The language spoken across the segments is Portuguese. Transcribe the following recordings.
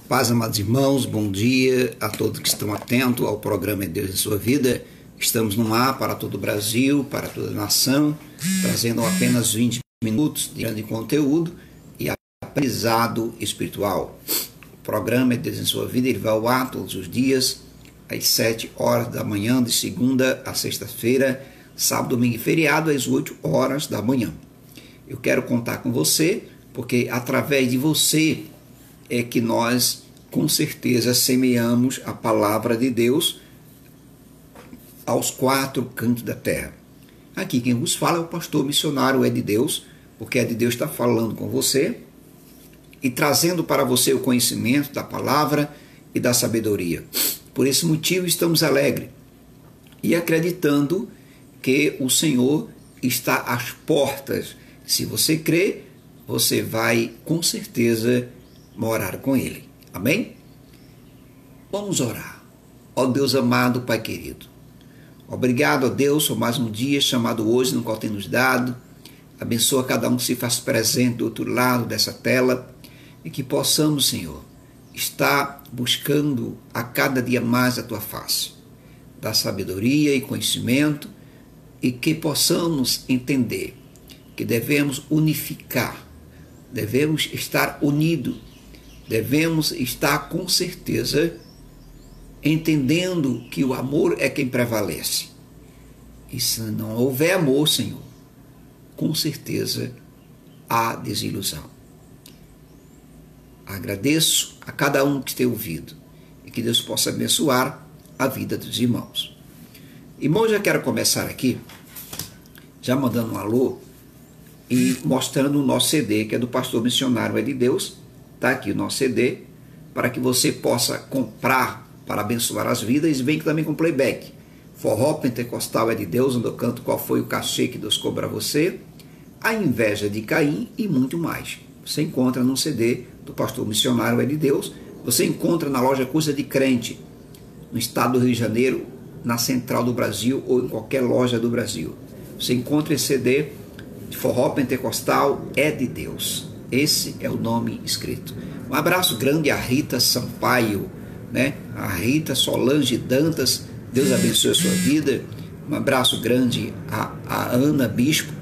Paz, amados irmãos, bom dia a todos que estão atentos ao programa Deus em Sua Vida. Estamos no ar para todo o Brasil, para toda a nação, trazendo apenas 20 minutos de grande conteúdo e aprendizado espiritual. O programa Deus em Sua Vida ele vai ao ar todos os dias, às 7 horas da manhã, de segunda a sexta-feira, sábado, domingo e feriado, às 8 horas da manhã. Eu quero contar com você, porque através de você é que nós, com certeza, semeamos a palavra de Deus aos 4 cantos da terra. Aqui quem vos fala é o pastor missionário É de Deus, porque É de Deus está falando com você e trazendo para você o conhecimento da palavra e da sabedoria. Por esse motivo estamos alegres e acreditando que o Senhor está às portas. Se você crê, você vai com certeza morar com Ele. Amém? Vamos orar. Ó Deus amado, Pai querido, obrigado, ó Deus, por mais um dia chamado hoje, no qual tem nos dado. Abençoa cada um que se faz presente do outro lado dessa tela e que possamos, Senhor, estar buscando a cada dia mais a Tua face, da sabedoria e conhecimento, e que possamos entender que devemos unificar, devemos estar unidos, devemos estar com certeza entendendo que o amor é quem prevalece. E se não houver amor, Senhor, com certeza há desilusão. Agradeço a cada um que tem ouvido e que Deus possa abençoar a vida dos irmãos. Irmãos, já quero começar aqui, já mandando um alô e mostrando o nosso CD, que é do pastor missionário É de Deus. Está aqui o nosso CD, para que você possa comprar para abençoar as vidas, e vem também com playback. Forró Pentecostal É de Deus, onde eu canto Qual Foi o Cachê que Deus Cobra a Você, A Inveja de Caim e muito mais. Você encontra no CD do pastor missionário É de Deus, você encontra na loja Coisa de Crente, no estado do Rio de Janeiro, na Central do Brasil ou em qualquer loja do Brasil. Você encontra esse CD de Forró Pentecostal É de Deus. Esse é o nome escrito. Um abraço grande a Rita Sampaio, a Rita Solange Dantas, Deus abençoe a sua vida. Um abraço grande a Ana Bispo,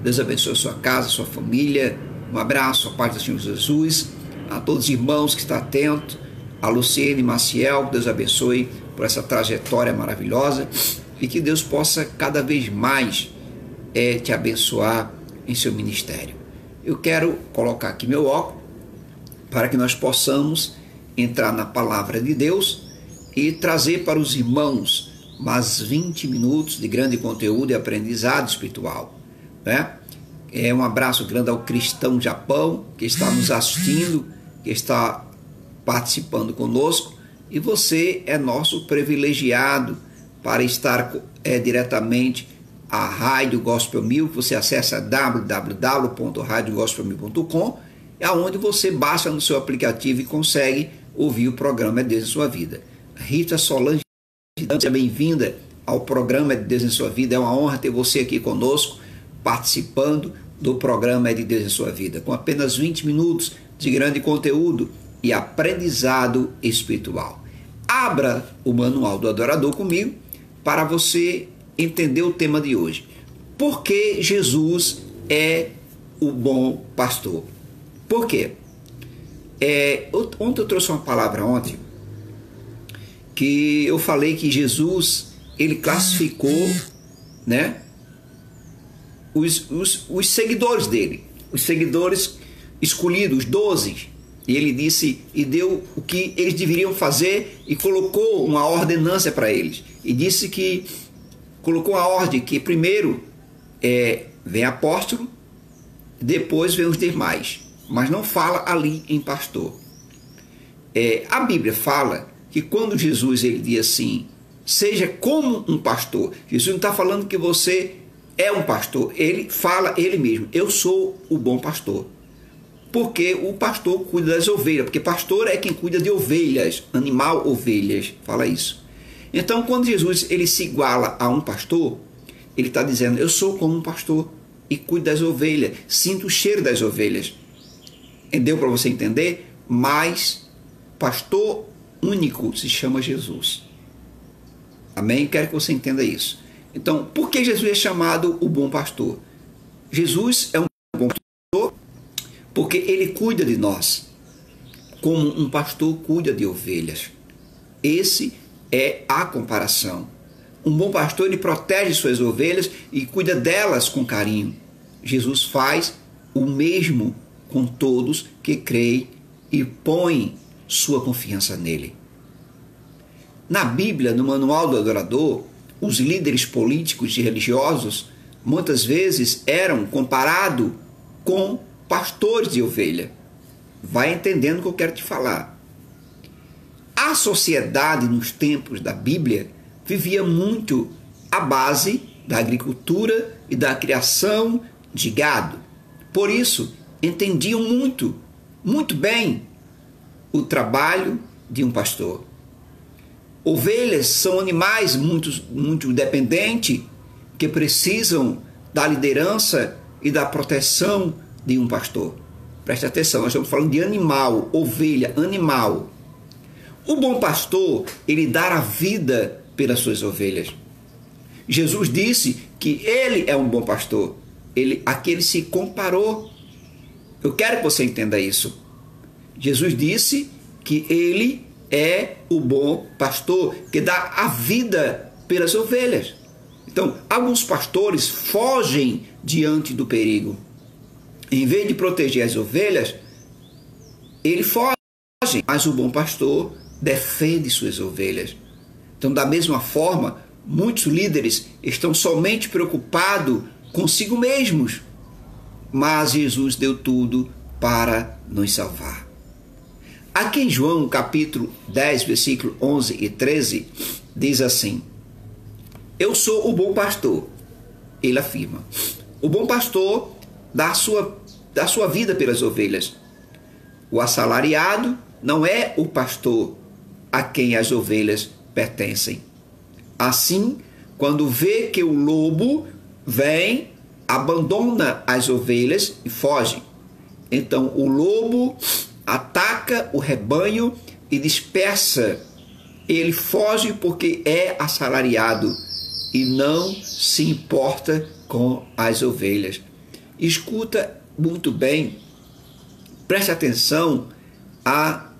Deus abençoe a sua casa, a sua família. Um abraço, a paz do Senhor Jesus, a todos os irmãos que estão atentos, a Luciene Maciel, Deus abençoe por essa trajetória maravilhosa e que Deus possa cada vez mais te abençoar em seu ministério. Eu quero colocar aqui meu óculos para que nós possamos entrar na palavra de Deus e trazer para os irmãos mais 20 minutos de grande conteúdo e aprendizado espiritual. Um abraço grande ao Cristão Japão, que está nos assistindo, que está participando conosco, e você é nosso privilegiado para estar diretamente a Rádio Gospel 1000, que você acessa www.radiogospel1000.com, é onde você baixa no seu aplicativo e consegue ouvir o programa É Deus em Sua Vida. Rita Solange, seja bem-vinda ao programa É Deus em Sua Vida. É uma honra ter você aqui conosco, participando do programa É de Deus em Sua Vida, com apenas 20 minutos de grande conteúdo e aprendizado espiritual. Abra o manual do adorador comigo para você entender o tema de hoje. Por que Jesus é o bom pastor? Por quê? Ontem eu trouxe uma palavra que eu falei que Jesus ele classificou os seguidores dele, os seguidores escolhidos, os 12, e ele disse e deu o que eles deveriam fazer e colocou uma ordenança para eles, e disse que colocou a ordem que primeiro vem apóstolo, depois vem os demais, mas não fala ali em pastor. A Bíblia fala que quando Jesus ele diz assim, seja como um pastor, Jesus não está falando que você é um pastor, ele fala ele mesmo, eu sou o bom pastor, porque o pastor cuida das ovelhas, porque pastor é quem cuida de ovelhas, animal, ovelhas, fala isso. Então quando Jesus ele se iguala a um pastor, ele está dizendo, eu sou como um pastor e cuido das ovelhas, sinto o cheiro das ovelhas. Deu para você entender? Mas pastor único se chama Jesus. Amém? Quero que você entenda isso. Então, por que Jesus é chamado o bom pastor? Jesus é um bom pastor porque ele cuida de nós, como um pastor cuida de ovelhas. Esse é a comparação. Um bom pastor, ele protege suas ovelhas e cuida delas com carinho. Jesus faz o mesmo com todos que creem e põem sua confiança nele. Na Bíblia, no Manual do Adorador, os líderes políticos e religiosos muitas vezes eram comparados com pastores de ovelha. Vai entendendo o que eu quero te falar. A sociedade nos tempos da Bíblia vivia muito à base da agricultura e da criação de gado. Por isso, entendiam muito bem o trabalho de um pastor. Ovelhas são animais muito dependentes que precisam da liderança e da proteção de um pastor. Preste atenção, nós estamos falando de animal, ovelha, animal. O bom pastor, ele dá a vida pelas suas ovelhas. Jesus disse que ele é um bom pastor. Aqui ele se comparou. Eu quero que você entenda isso. Jesus disse que ele é o bom pastor que dá a vida pelas ovelhas. Então, alguns pastores fogem diante do perigo. Em vez de proteger as ovelhas, ele foge, mas o bom pastor defende suas ovelhas. Então, da mesma forma, muitos líderes estão somente preocupados consigo mesmos, mas Jesus deu tudo para nos salvar. Aqui em João, capítulo 10, versículo 11 e 13, diz assim: eu sou o bom pastor. Ele afirma. O bom pastor dá a sua vida pelas ovelhas. O assalariado não é o pastor a quem as ovelhas pertencem. Assim, quando vê que o lobo vem, abandona as ovelhas e foge. Então o lobo ataca o rebanho e dispersa. Ele foge porque é assalariado e não se importa com as ovelhas. Escuta muito bem, preste atenção a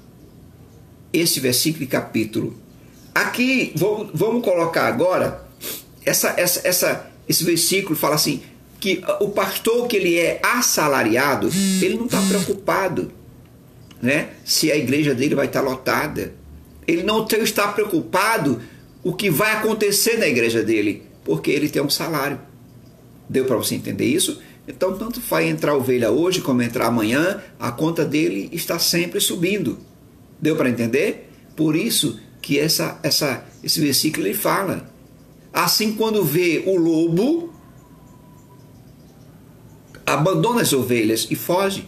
esse versículo e capítulo. Aqui, vamos colocar agora, esse versículo fala assim, que o pastor que ele é assalariado, ele não está preocupado, né, se a igreja dele vai estar lotada. Ele não está preocupado o que vai acontecer na igreja dele, porque ele tem um salário. Deu para você entender isso? Então, tanto faz entrar ovelha hoje como entrar amanhã, a conta dele está sempre subindo. Deu para entender? Por isso que esse versículo ele fala. Assim, quando vê o lobo, abandona as ovelhas e foge.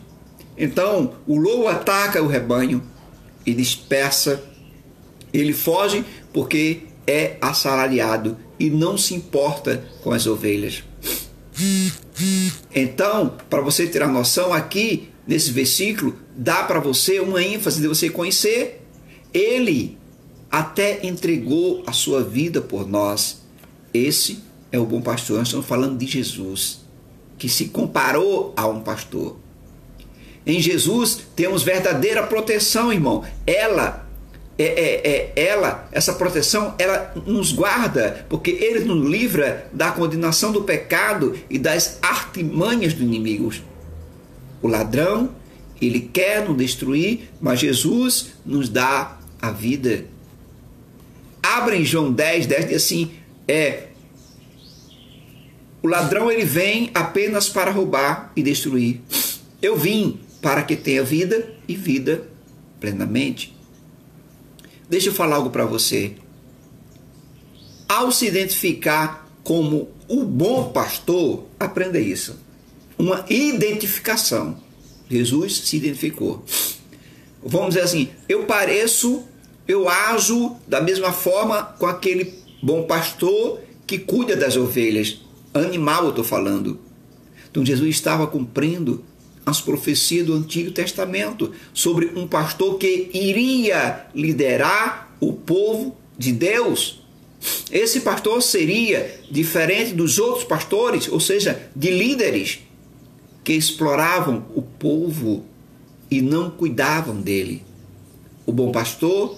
Então, o lobo ataca o rebanho e dispersa. Ele foge porque é assalariado e não se importa com as ovelhas. Então, para você ter a noção, aqui nesse versículo dá para você uma ênfase de você conhecer. Ele até entregou a sua vida por nós. Esse é o bom pastor. Nós estamos falando de Jesus, que se comparou a um pastor. Em Jesus temos verdadeira proteção, irmão. Essa proteção, ela nos guarda, porque ele nos livra da condenação do pecado e das artimanhas do inimigo. O ladrão, ele quer nos destruir, mas Jesus nos dá a vida. Abra em João 10, diz assim, o ladrão ele vem apenas para roubar e destruir. Eu vim para que tenha vida e vida plenamente. Deixa eu falar algo para você. Ao se identificar como o bom pastor, aprenda isso. Uma identificação. Jesus se identificou. Vamos dizer assim, eu ajo da mesma forma com aquele bom pastor que cuida das ovelhas. Animal eu estou falando. Então Jesus estava cumprindo as profecias do Antigo Testamento sobre um pastor que iria liderar o povo de Deus. Esse pastor seria diferente dos outros pastores, ou seja, de líderes que exploravam o povo e não cuidavam dele. O bom pastor,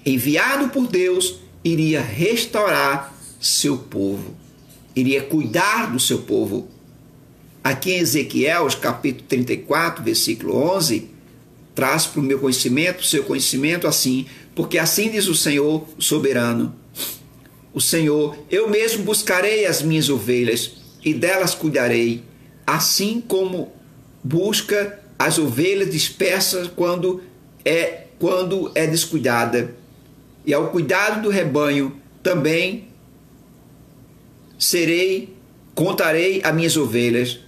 enviado por Deus, iria restaurar seu povo, iria cuidar do seu povo. Aqui em Ezequiel, capítulo 34, versículo 11, traz para o meu conhecimento, seu conhecimento assim, porque assim diz o Senhor soberano, o Senhor, eu mesmo buscarei as minhas ovelhas e delas cuidarei, assim como busca as ovelhas dispersas quando é descuidada. E ao cuidado do rebanho também contarei as minhas ovelhas.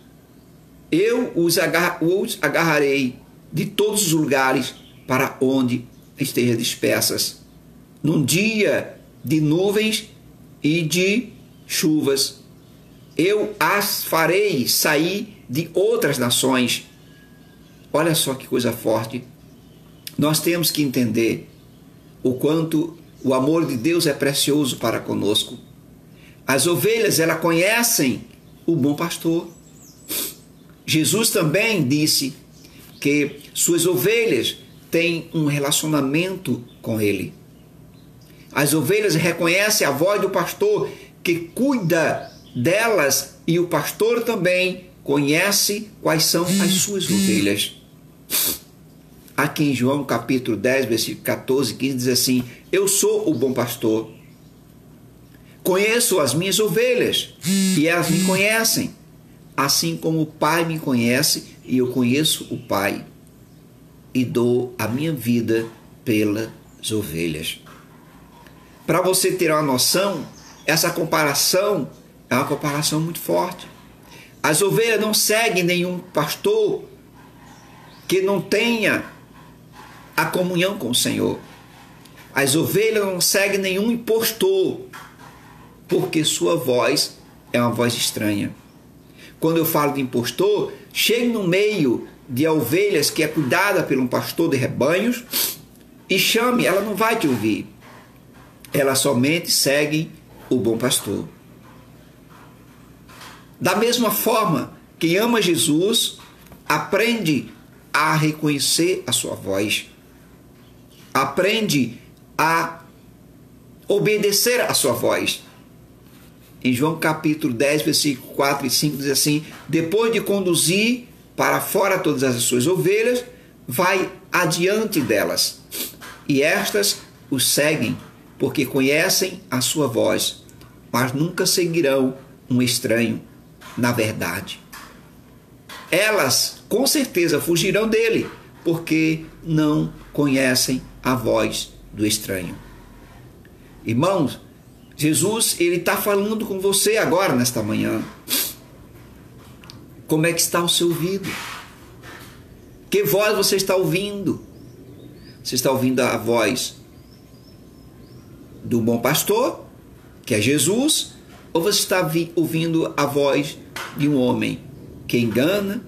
Eu os agarrarei de todos os lugares para onde estejam dispersas, num dia de nuvens e de chuvas. Eu as farei sair de outras nações. Olha só que coisa forte. Nós temos que entender o quanto o amor de Deus é precioso para conosco. As ovelhas, elas conhecem o bom pastor. Jesus também disse que suas ovelhas têm um relacionamento com ele. As ovelhas reconhecem a voz do pastor que cuida delas e o pastor também conhece quais são as suas ovelhas. Aqui em João capítulo 10, versículo 14, 15 diz assim: eu sou o bom pastor, conheço as minhas ovelhas e elas me conhecem, assim como o Pai me conhece e eu conheço o Pai e dou a minha vida pelas ovelhas. Para você ter uma noção, essa comparação é uma comparação muito forte. As ovelhas não seguem nenhum pastor que não tenha a comunhão com o Senhor. As ovelhas não seguem nenhum impostor, porque sua voz é uma voz estranha. Quando eu falo de impostor, chegue no meio de ovelhas que é cuidada por um pastor de rebanhos e chame, ela não vai te ouvir. Ela somente segue o bom pastor. Da mesma forma, quem ama Jesus aprende a reconhecer a sua voz, aprende a obedecer a sua voz. Em João capítulo 10, versículo 4 e 5 diz assim: depois de conduzir para fora todas as suas ovelhas, vai adiante delas, e estas os seguem, porque conhecem a sua voz, mas nunca seguirão um estranho. Na verdade, elas com certeza fugirão dele, porque não conhecem a voz do estranho. Irmãos, Jesus, ele está falando com você agora, nesta manhã. Como é que está o seu ouvido? Que voz você está ouvindo? Você está ouvindo a voz do bom pastor, que é Jesus, ou você está ouvindo a voz de um homem que engana,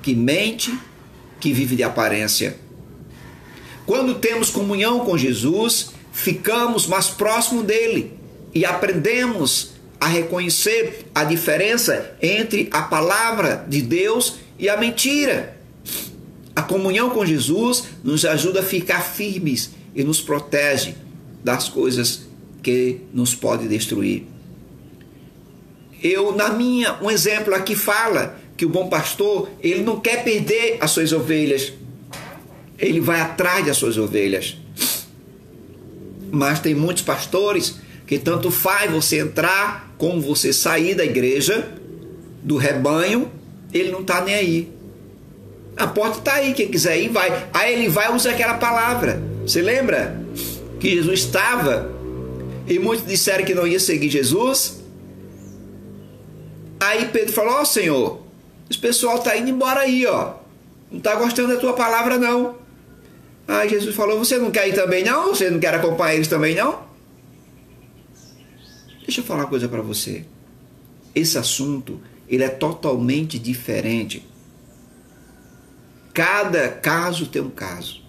que mente, que vive de aparência? Quando temos comunhão com Jesus, ficamos mais próximos dele e aprendemos a reconhecer a diferença entre a palavra de Deus e a mentira. A comunhão com Jesus nos ajuda a ficar firmes e nos protege das coisas que nos podem destruir. Um exemplo aqui fala que o bom pastor, ele não quer perder as suas ovelhas. Ele vai atrás das suas ovelhas. Mas tem muitos pastores que tanto faz você entrar como você sair da igreja, do rebanho, ele não está nem aí. A porta está aí, quem quiser ir vai. Aí ele vai usar aquela palavra. Você lembra que Jesus estava e muitos disseram que não ia seguir Jesus? Aí Pedro falou: ó Senhor, esse pessoal está indo embora aí, ó. Não está gostando da tua palavra não. Aí Jesus falou: você não quer ir também não? Você não quer acompanhar eles também não? Deixa eu falar uma coisa para você. Esse assunto, ele é totalmente diferente cada caso tem um caso.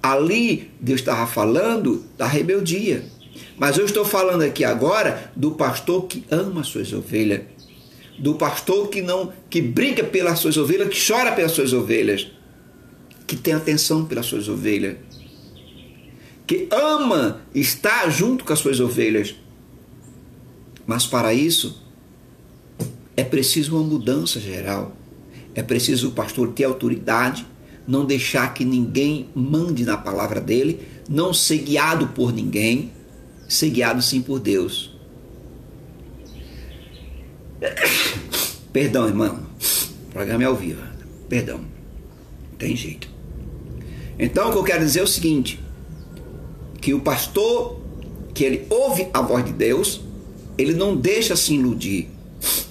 Ali Deus estava falando da rebeldia. Mas eu estou falando aqui agora do pastor que ama as suas ovelhas. Do pastor que brinca pelas suas ovelhas, que chora pelas suas ovelhas, que tem atenção pelas suas ovelhas, que ama estar junto com as suas ovelhas. Mas para isso é preciso uma mudança geral. É preciso o pastor ter autoridade, não deixar que ninguém mande na palavra dele, não ser guiado por ninguém, ser guiado sim por Deus. Perdão, irmão. O programa é ao vivo. Perdão. Tem jeito. Então, o que eu quero dizer é o seguinte: que o pastor, que ele ouve a voz de Deus, ele não deixa se iludir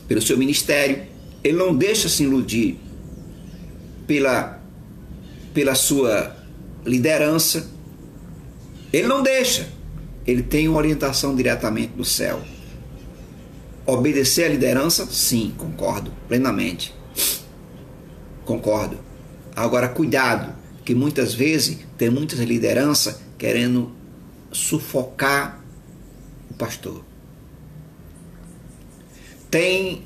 pelo seu ministério, ele não deixa se iludir pela sua liderança, ele não deixa. Ele tem uma orientação diretamente do céu. Obedecer à liderança? Sim, concordo plenamente. Concordo. Agora, cuidado, que muitas vezes tem muitas lideranças querendo sufocar o pastor. Tem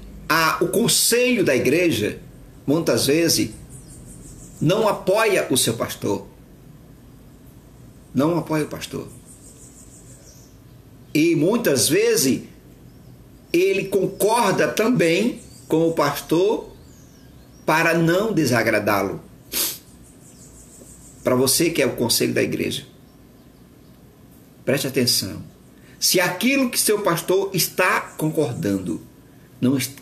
o conselho da igreja, muitas vezes, não apoia o seu pastor. Não apoia o pastor. E muitas vezes ele concorda também com o pastor para não desagradá-lo. Para você que é o conselho da igreja, preste atenção. Se aquilo que seu pastor está concordando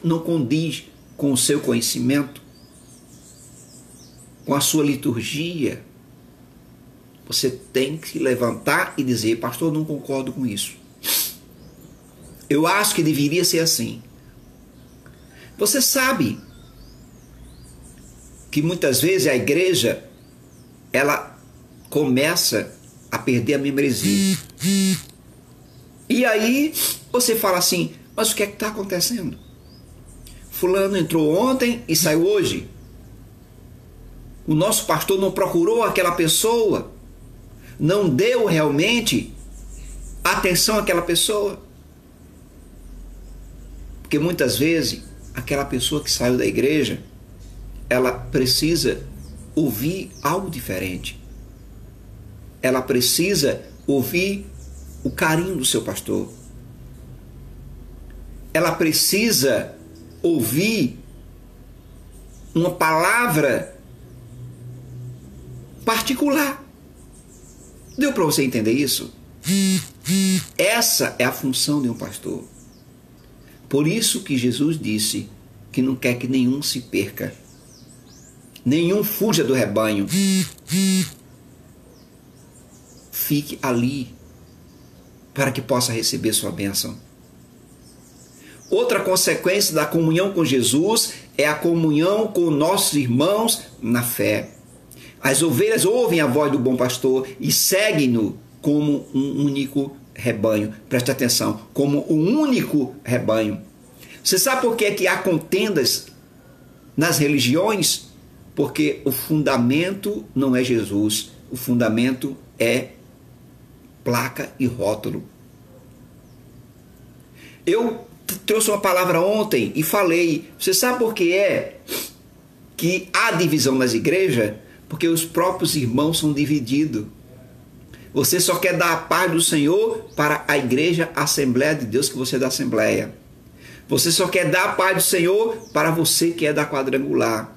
não condiz com o seu conhecimento, com a sua liturgia, você tem que se levantar e dizer: pastor, não concordo com isso. Eu acho que deveria ser assim. Você sabe que muitas vezes a igreja ela começa a perder a membresia. E aí você fala assim: mas o que é que está acontecendo? Fulano entrou ontem e saiu hoje. O nosso pastor não procurou aquela pessoa, não deu realmente atenção àquela pessoa. Porque muitas vezes aquela pessoa que saiu da igreja, ela precisa ouvir algo diferente. Ela precisa ouvir o carinho do seu pastor. Ela precisa ouvir uma palavra particular. Deu para você entender isso? Essa é a função de um pastor. Por isso que Jesus disse que não quer que nenhum se perca, nenhum fuja do rebanho. Fique ali para que possa receber sua bênção. Outra consequência da comunhão com Jesus é a comunhão com nossos irmãos na fé. As ovelhas ouvem a voz do bom pastor e seguem-no como um único rebanho. Preste atenção, como um único rebanho. Você sabe por que há contendas nas religiões? Porque o fundamento não é Jesus, o fundamento é placa e rótulo. Eu trouxe uma palavra ontem e falei, você sabe por que é que há divisão nas igrejas? Porque os próprios irmãos são divididos. Você só quer dar a paz do Senhor para a igreja, a Assembleia de Deus, que você é da Assembleia. Você só quer dar a paz do Senhor para você que é da quadrangular.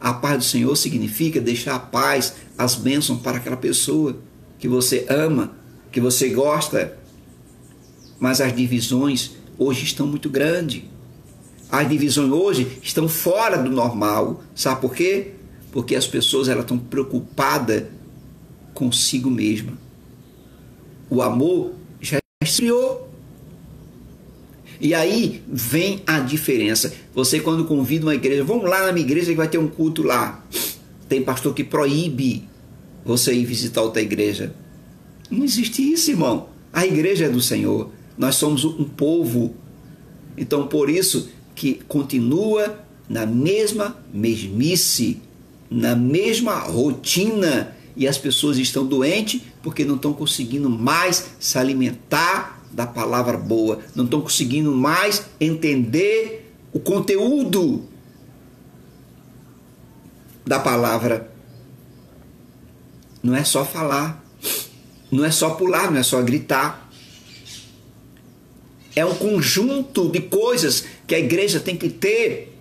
A paz do Senhor significa deixar a paz, as bênçãos para aquela pessoa que você ama, que você gosta. Mas as divisões hoje estão muito grandes. As divisões hoje estão fora do normal. Sabe por quê? Porque as pessoas elas estão preocupadas consigo mesma. O amor já esfriou. E aí vem a diferença. Você quando convida uma igreja, vamos lá na minha igreja que vai ter um culto lá. Tem pastor que proíbe você ir visitar outra igreja. Não existe isso, irmão. A igreja é do Senhor. Nós somos um povo. Então por isso que continua na mesmice. na mesma rotina e as pessoas estão doentes porque não estão conseguindo mais se alimentar da palavra boa, não estão conseguindo mais entender o conteúdo da palavra. Não é só falar, não é só pular, não é só gritar. É um conjunto de coisas que a igreja tem que ter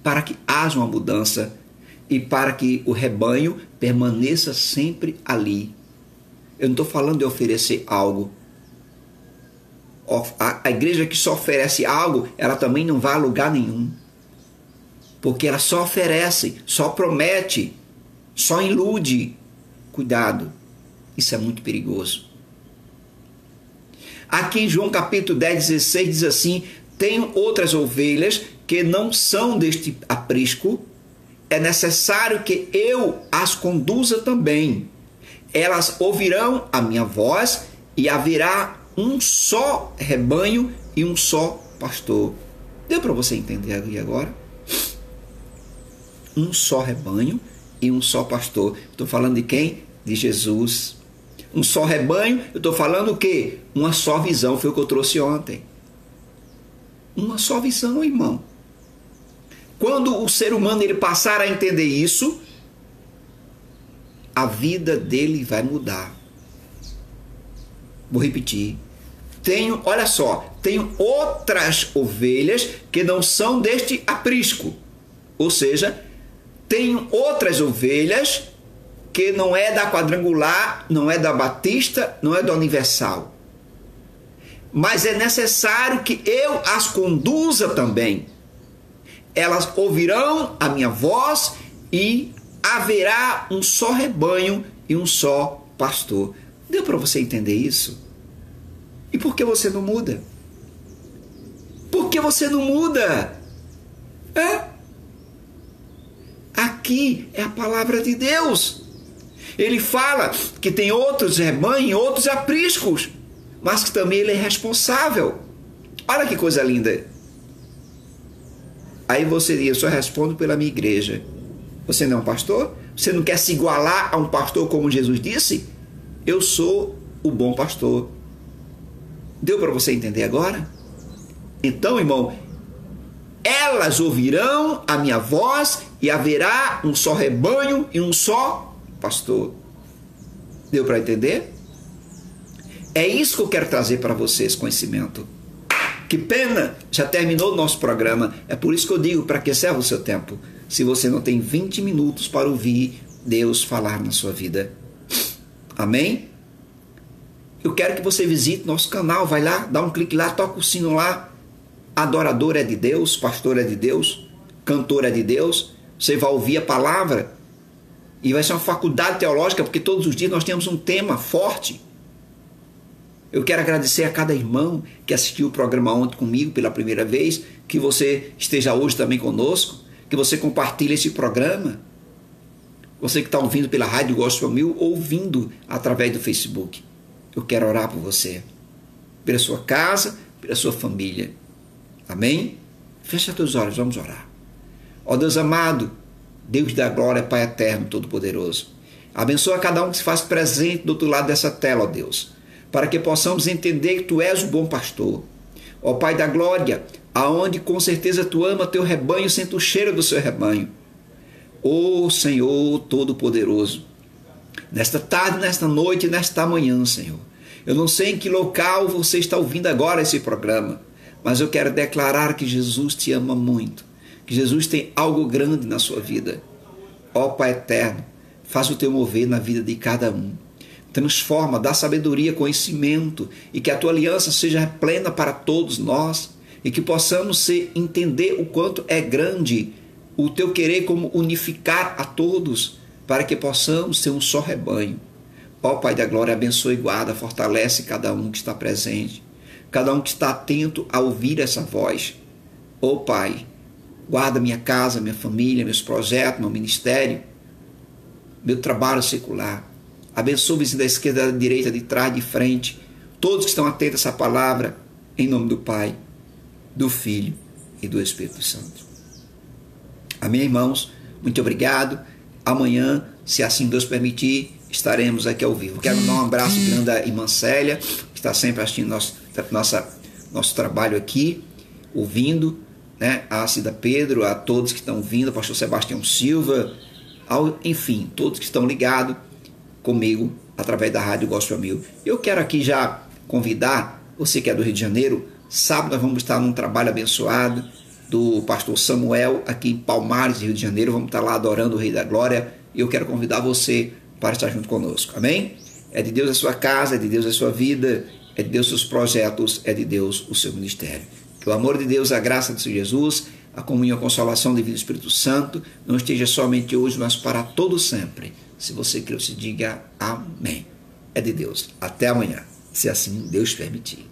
para que haja uma mudança e para que o rebanho permaneça sempre ali. Eu não estou falando de oferecer algo. A igreja que só oferece algo, ela também não vai a lugar nenhum. Porque ela só oferece, só promete, só ilude. Cuidado, isso é muito perigoso. Aqui em João capítulo 10, 16 diz assim: tenho outras ovelhas que não são deste aprisco, é necessário que eu as conduza também. Elas ouvirão a minha voz e haverá um só rebanho e um só pastor. Deu para você entender aí agora? Um só rebanho e um só pastor. Estou falando de quem? De Jesus. Um só rebanho, eu estou falando o quê? Uma só visão, foi o que eu trouxe ontem. Uma só visão, irmão. Quando o ser humano ele passar a entender isso, a vida dele vai mudar. Vou repetir. Olha só, tenho outras ovelhas que não são deste aprisco. Ou seja, tenho outras ovelhas que não é da Quadrangular, não é da Batista, não é da Universal. Mas é necessário que eu as conduza também. Elas ouvirão a minha voz e haverá um só rebanho e um só pastor. Deu para você entender isso? E por que você não muda? Por que você não muda? Aqui é a palavra de Deus. Ele fala que tem outros rebanhos, outros apriscos, mas que também ele é responsável. Olha que coisa linda. Aí você diz: eu só respondo pela minha igreja. Você não é um pastor? Você não quer se igualar a um pastor como Jesus disse? Eu sou o bom pastor. Deu para você entender agora? Então, irmão, elas ouvirão a minha voz e haverá um só rebanho e um só pastor. Deu para entender? É isso que eu quero trazer para vocês, conhecimento. Que pena, já terminou o nosso programa. É por isso que eu digo, para que serve o seu tempo? Se você não tem 20 minutos para ouvir Deus falar na sua vida. Amém? Eu quero que você visite nosso canal. Vai lá, dá um clique lá, toca o sino lá. Adorador é de Deus, pastor é de Deus, cantor é de Deus. Você vai ouvir a palavra e vai ser uma faculdade teológica, porque todos os dias nós temos um tema forte. Eu quero agradecer a cada irmão que assistiu o programa ontem comigo pela primeira vez, que você esteja hoje também conosco, que você compartilhe esse programa. Você que está ouvindo pela Rádio Gospel 1000, ouvindo através do Facebook. Eu quero orar por você, pela sua casa, pela sua família. Amém? Fecha teus olhos, vamos orar. Ó Deus amado, Deus da glória, Pai eterno, todo-poderoso, abençoa cada um que se faz presente do outro lado dessa tela, ó Deus, para que possamos entender que Tu és o bom pastor. Ó Pai da glória, aonde com certeza Tu ama Teu rebanho, sente o cheiro do seu rebanho. Ó Senhor todo-poderoso, nesta tarde, nesta noite, nesta manhã, Senhor, eu não sei em que local você está ouvindo agora esse programa, mas eu quero declarar que Jesus te ama muito, que Jesus tem algo grande na sua vida. Ó Pai eterno, faz o Teu mover na vida de cada um. Transforma, dá sabedoria, conhecimento, e que a Tua aliança seja plena para todos nós, e que possamos entender o quanto é grande o Teu querer como unificar a todos, para que possamos ser um só rebanho. Ó Pai da glória, abençoe e guarda, fortalece cada um que está presente, cada um que está atento a ouvir essa voz. Ó Pai, guarda minha casa, minha família, meus projetos, meu ministério, meu trabalho secular. Abençoa o vizinho da esquerda, da direita, de trás, de frente, todos que estão atentos a essa palavra, em nome do Pai, do Filho e do Espírito Santo. Amém, irmãos? Muito obrigado. Amanhã, se assim Deus permitir, estaremos aqui ao vivo. Quero dar um abraço grande à irmã Célia, que está sempre assistindo nosso trabalho aqui, ouvindo, né? A Cida Pedro, a todos que estão vindo, ao pastor Sebastião Silva, enfim, todos que estão ligados comigo através da Rádio Gospel 1000. Eu quero aqui já convidar você que é do Rio de Janeiro. Sábado nós vamos estar num trabalho abençoado do pastor Samuel, aqui em Palmares, Rio de Janeiro. Vamos estar lá adorando o Rei da Glória. E eu quero convidar você para estar junto conosco. Amém? É de Deus a sua casa, é de Deus a sua vida, é de Deus os seus projetos, é de Deus o seu ministério. Que o amor de Deus, a graça de Jesus, a comunhão, a consolação do Divino Espírito Santo não esteja somente hoje, mas para todo sempre. Se você crê, se diga amém. É de Deus. Até amanhã, se assim Deus permitir.